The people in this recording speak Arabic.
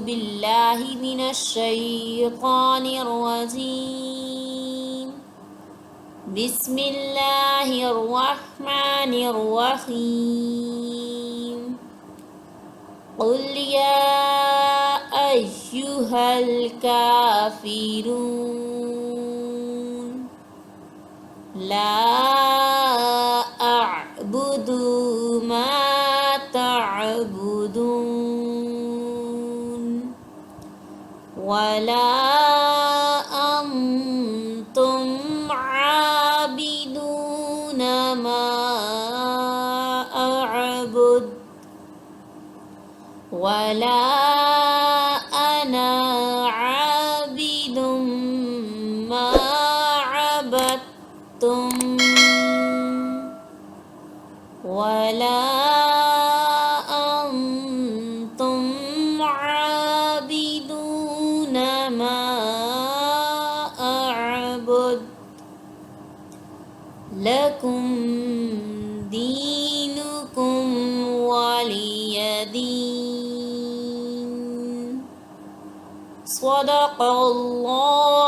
بالله من الشيطان الرجيم. بسم الله الرحمن الرحيم. قل يا أيها الكافرون لا أعبد ما تعبدون ولا أنتم عابدون ما أعبد ولا أنا عابد ما عبدتم ولا أنتم عابدون ما أعبد لكم دينكم ولي دين. صدق الله